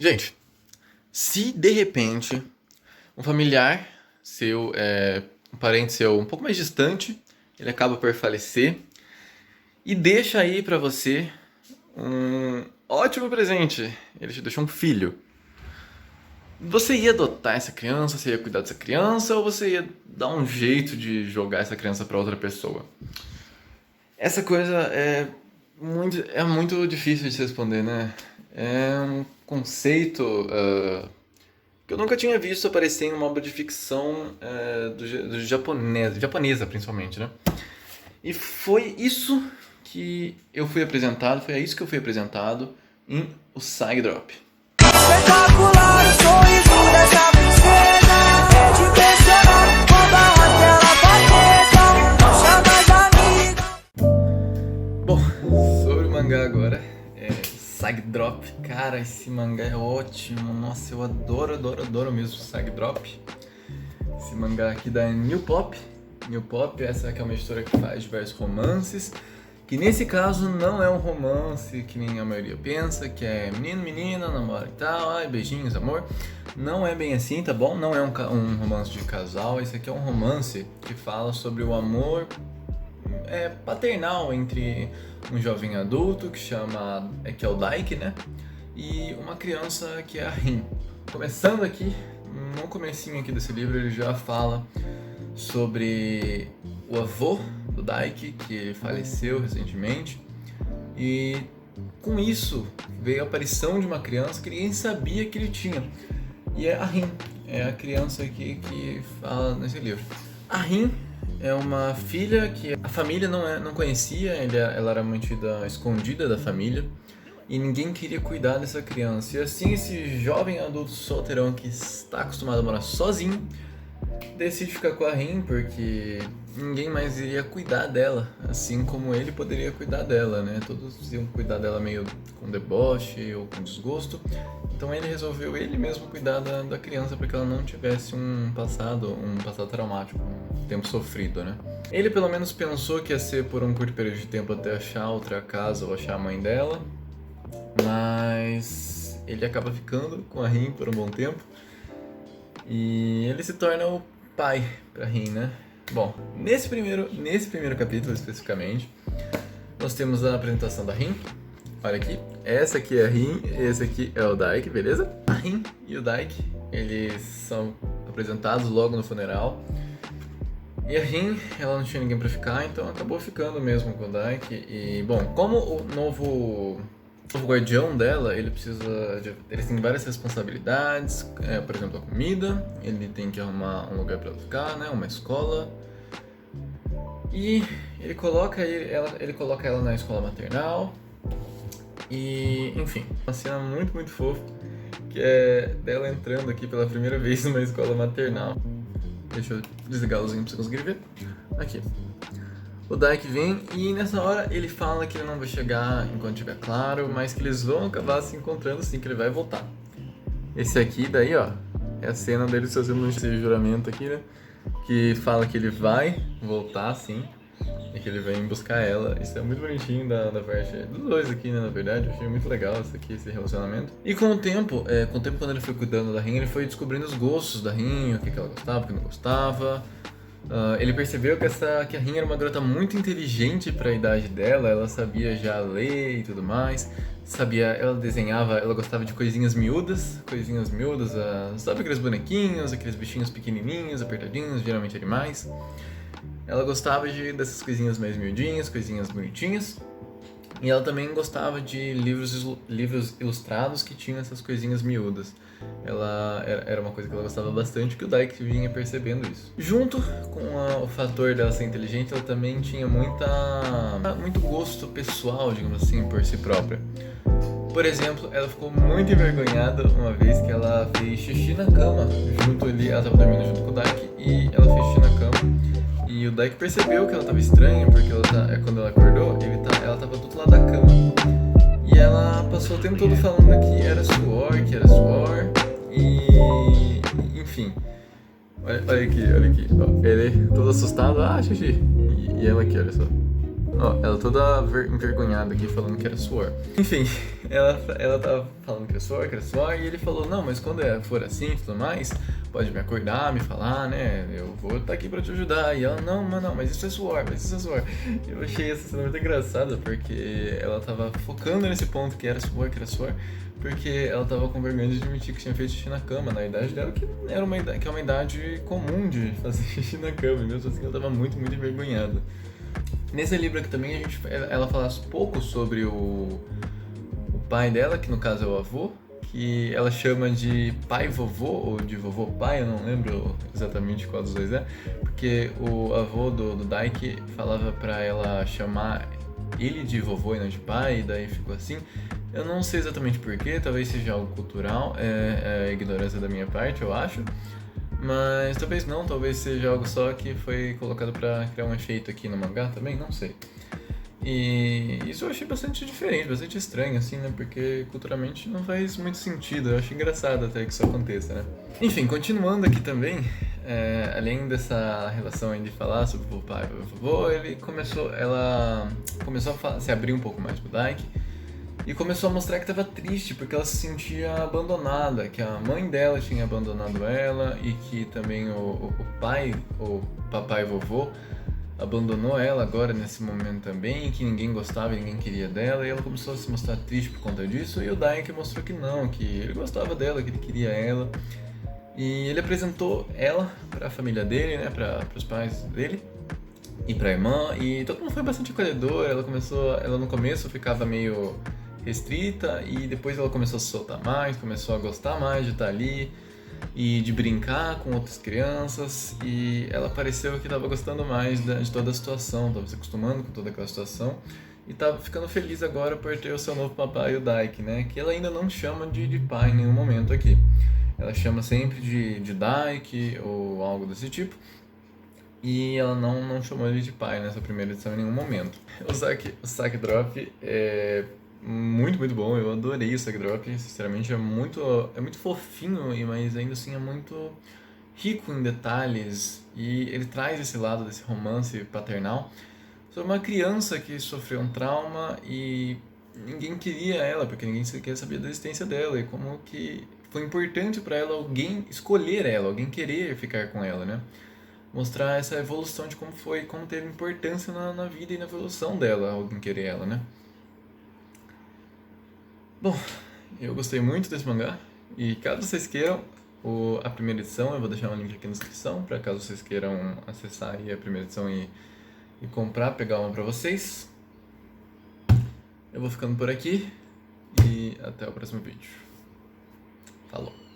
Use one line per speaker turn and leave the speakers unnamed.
Gente, se de repente um familiar seu, um parente seu um pouco mais distante, ele acaba por falecer e deixa aí pra você um ótimo presente. Ele te deixou um filho. Você ia adotar essa criança, você ia cuidar dessa criança ou você ia dar um jeito de jogar essa criança pra outra pessoa? Essa coisa é muito difícil de se responder, né? É um conceito que eu nunca tinha visto aparecer em uma obra de ficção do japonesa principalmente, né? E foi isso que eu fui apresentado, foi a isso que eu fui apresentado em O Sag Drop.
Espetacular o sorriso dessa princesa. É de impressionar quando a tela bater. Não chama de amiga.
Bom, sobre o mangá agora, Sag Drop, cara, esse mangá é ótimo, nossa, eu adoro mesmo Sag Drop. Esse mangá aqui da New Pop, essa que é uma editora que faz diversos romances, que nesse caso não é um romance que nem a maioria pensa, que é menino, menina, namora e tal, ai, beijinhos, amor. Não é bem assim, tá bom? Não é um romance de casal, esse aqui é um romance que fala sobre o amor paternal entre um jovem adulto que é o Daiki, né? E uma criança que é a Rin. Começando aqui, no comecinho aqui desse livro, ele já fala sobre o avô do Daiki, que faleceu recentemente. E com isso veio a aparição de uma criança que ninguém sabia que ele tinha. E é a Rin, é a criança aqui que fala nesse livro. A Rin é uma filha que a família não conhecia, ela era mantida escondida da família e ninguém queria cuidar dessa criança. E assim esse jovem adulto solteirão que está acostumado a morar sozinho decide ficar com a Rin porque ninguém mais iria cuidar dela, assim como ele poderia cuidar dela, né? Todos iam cuidar dela meio com deboche ou com desgosto. Então ele resolveu ele mesmo cuidar da criança para que ela não tivesse um passado traumático, um tempo sofrido, né? Ele pelo menos pensou que ia ser por um curto período de tempo até achar outra casa ou achar a mãe dela, mas ele acaba ficando com a Rin por um bom tempo e ele se torna o pai pra Rin, né? Bom, nesse primeiro capítulo especificamente, nós temos a apresentação da Rin. Olha aqui, essa aqui é a Rin, esse aqui é o Daiki, beleza? A Rin e o Daiki, eles são apresentados logo no funeral. E a Rin, ela não tinha ninguém pra ficar, então acabou ficando mesmo com o Daiki. E, bom, como o novo guardião dela, ele tem várias responsabilidades, por exemplo, a comida, ele tem que arrumar um lugar pra ela ficar, né, uma escola. E ele coloca ela na escola maternal. E, enfim, uma cena muito, muito fofa, que é dela entrando aqui pela primeira vez numa escola maternal. Deixa eu desligar a luzinha pra você conseguir ver. Aqui. O Daiki vem e nessa hora ele fala que ele não vai chegar enquanto estiver claro, mas que eles vão acabar se encontrando assim, que ele vai voltar. Esse aqui daí, ó, é a cena deles fazendo esse juramento aqui, né? Que fala que ele vai voltar, sim, e que ele vem buscar ela. Isso é muito bonitinho da parte dos dois aqui, né, na verdade. Eu achei muito legal isso aqui, esse relacionamento. E com o tempo quando ele foi cuidando da Rin, ele foi descobrindo os gostos da Rin, o que ela gostava, o que não gostava. Ele percebeu que a Rin era uma garota muito inteligente para a idade dela, ela sabia já ler e tudo mais, ela desenhava, ela gostava de coisinhas miúdas, sabe aqueles bonequinhos, aqueles bichinhos pequenininhos, apertadinhos, geralmente animais. Ela gostava dessas coisinhas mais miudinhas, coisinhas bonitinhas. E ela também gostava de livros ilustrados que tinham essas coisinhas miúdas. Era uma coisa que ela gostava bastante, que o Daiki vinha percebendo isso. Junto com o fator dela ser inteligente, ela também tinha muito gosto pessoal, digamos assim, por si própria. Por exemplo, ela ficou muito envergonhada uma vez que ela fez xixi na cama, ela estava dormindo junto com o Daiki e ela fez xixi na cama. E o Daiki percebeu que ela estava estranha, porque quando ela acordou, ela estava do outro lado da cama. E ela passou o tempo todo falando que era suor, e enfim. Olha aqui, ó. Ele todo assustado, xixi. E ela aqui, olha só. Ó, ela toda envergonhada aqui falando que era suor. Enfim, ela tava falando que era suor, e ele falou, não, mas quando for assim e tudo mais, pode me acordar, me falar, né? Eu vou estar aqui pra te ajudar. E ela, não, mas isso é suor, Eu achei essa cena muito engraçada, porque ela tava focando nesse ponto que era suor, porque ela tava com vergonha de admitir que tinha feito xixi na cama, na idade dela, que era que é uma idade comum de fazer xixi na cama, e mesmo assim ela tava muito, muito envergonhada. Nesse livro aqui também ela fala pouco sobre o pai dela, que no caso é o avô, que ela chama de pai vovô ou de vovô pai, eu não lembro exatamente qual dos dois é, porque o avô do Daiki falava pra ela chamar ele de vovô e não de pai, e daí ficou assim. Eu não sei exatamente porquê, talvez seja algo cultural, é ignorância da minha parte, eu acho. Mas talvez não, talvez seja algo só que foi colocado pra criar um efeito aqui no mangá também, não sei. E isso eu achei bastante diferente, bastante estranho, assim, né? Porque culturalmente não faz muito sentido, eu acho engraçado até que isso aconteça, né? Enfim, continuando aqui também, além dessa relação aí de falar sobre o pai e o vovô, ela começou a se abrir um pouco mais pro Daiki. E começou a mostrar que estava triste porque ela se sentia abandonada, que a mãe dela tinha abandonado ela e que também o pai, o papai e vovô, abandonou ela agora nesse momento também, que ninguém gostava e ninguém queria dela, e ela começou a se mostrar triste por conta disso, e o Daiki mostrou que não, que ele gostava dela, que ele queria ela. E ele apresentou ela para a família dele, né, para os pais dele e para a irmã, e todo mundo foi bastante acolhedor. Ela no começo ficava meio restrita e depois ela começou a se soltar mais, começou a gostar mais de estar ali e de brincar com outras crianças, e ela pareceu que estava gostando mais de toda a situação, estava se acostumando com toda aquela situação e estava ficando feliz agora por ter o seu novo papai, o Daiki, né? Que ela ainda não chama de pai em nenhum momento aqui. Ela chama sempre de Daiki ou algo desse tipo. E ela não chamou ele de pai nessa primeira edição em nenhum momento. O Sack Drop é muito, muito bom. Eu adorei o Sack Drop. Sinceramente, é muito fofinho, mas ainda assim é muito rico em detalhes. E ele traz esse lado desse romance paternal sobre uma criança que sofreu um trauma e ninguém queria ela, porque ninguém queria saber da existência dela. E como que foi importante para ela alguém escolher ela, alguém querer ficar com ela, né? Mostrar essa evolução de como teve importância na vida e na evolução dela, alguém querer ela, né? Bom, eu gostei muito desse mangá, e caso vocês queiram a primeira edição, eu vou deixar um link aqui na descrição, para caso vocês queiram acessar aí a primeira edição e comprar, pegar uma para vocês. Eu vou ficando por aqui, e até o próximo vídeo. Falou!